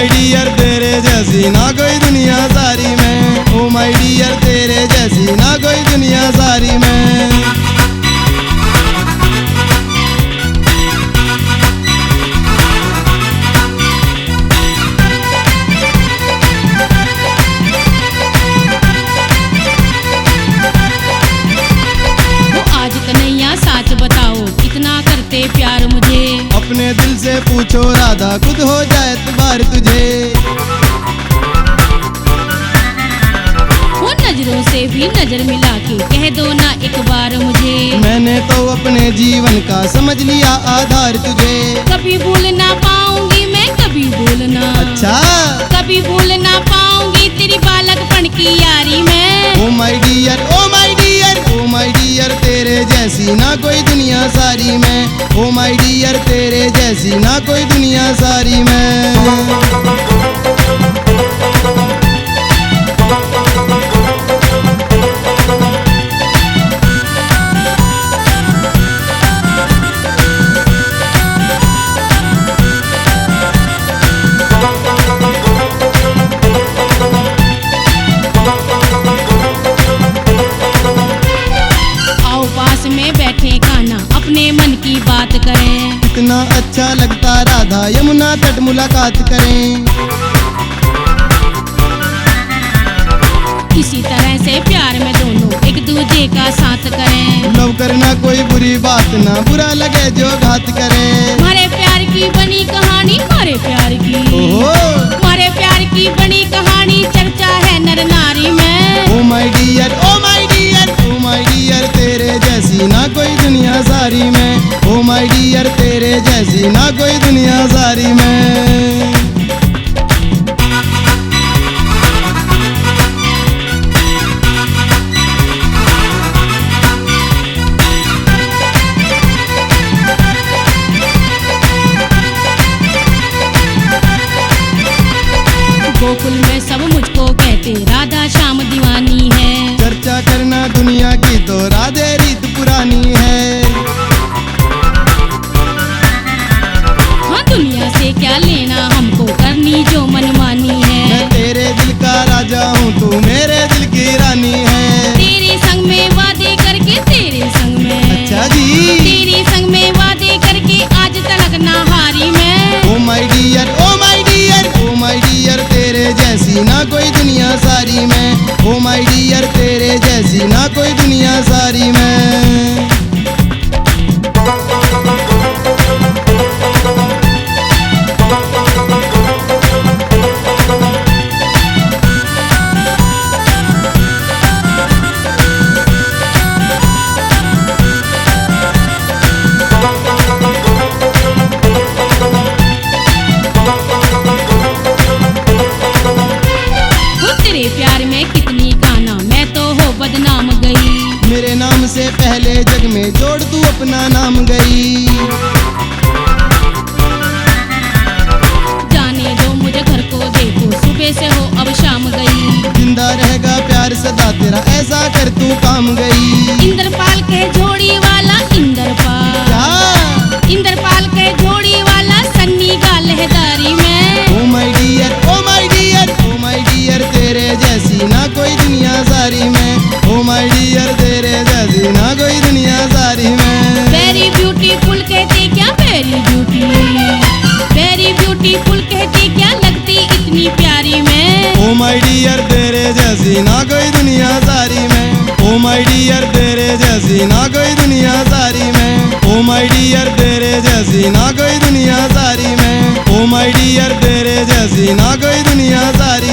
My dear तेरे जैसी ना कोई दुनिया सारी में। ओ माय डियर तेरे जैसी ना कोई दुनिया सारी में। साच बताओ कितना करते प्यार मुझे। अपने दिल से पूछो राधा खुद हो जाए एतबार तुझे। वो नजरों से भी नजर मिला के कह दो ना एक बार मुझे। मैंने तो अपने जीवन का समझ लिया आधार तुझे। कभी भूल ना पाऊंगी मैं कभी भूलना। अच्छा कभी भूल ना पाऊंगी तेरी बालकपन की यारी में। Oh my dear oh my dear oh my dear तेरे जैसी ना कोई दुनिया सारी में। ओ माय डियर तेरे जैसी ना कोई दुनिया सारी में। अपने मन की बात करें। कितना अच्छा लगता राधा यमुना तट मुलाकात करें। इसी तरह से प्यार में दोनों एक दूजे का साथ करें। लव करना कोई बुरी बात ना बुरा लगे जो घात करे। हमारे प्यार की बनी कहानी हमारे प्यार की। हमारे प्यार की बनी कहानी चर्चा है नर नारी में। Oh my dear oh my dear oh my dear तेरे जैसी ना कोई दुनिया सारी में। ओ माय डियर तेरे जैसी ना कोई दुनिया सारी में। गोकुल में सब मुझको कहते राधा श्याम दीवानी है। चर्चा करना दुनिया की तो राधे रीत पुरानी है। हाँ दुनिया से क्या लेना हमको करनी जो मनमानी है। मैं तेरे दिल का राजा हूँ तू मेरे दिल की रानी है। तेरे संग में वादे करके तेरे संग में। अच्छा जी तेरे संग में वादे करके आज तलक ना हारी मैं। Oh my dear oh my dear oh my dear तेरे जैसी ना कोई दुनिया सारी में। ओ माय डियर तेरे जैसी ना कोई दुनिया सारी में। प्यार में कितनी काना मैं तो हो बदनाम गई। मेरे नाम से पहले जग में जोड़ तू अपना नाम गई। जाने दो मुझे घर को देखो सुबह से हो अब शाम गई। जिंदा रहेगा प्यार सदा तेरा ऐसा कर तू काम गई। इंद्रपाल के जोड़ी वाला इंद्रपाल। इंद्रपाल के जोड़ी वाला सन्नी का लहदारी में। Oh my dear oh my dear oh my dear तेरे जैसी ना कोई दुनिया सारी में। ओ माय डियर तेरे जैसी ना कोई दुनिया सारी में। वेरी ब्यूटीफुल कहते क्या वेरी ब्यूटी। वेरी ब्यूटीफुल कहते क्या लगती इतनी प्यारी में। ओ माय डियर तेरे जैसी ना कोई दुनिया सारी में। ओ माय डियर तेरे जैसी ना कोई दुनिया सारी में। ओ माय डियर तेरे जैसी ना कोई दुनिया सारी में। ओ माय डियर तेरे जैसी ना कोई दुनिया सारी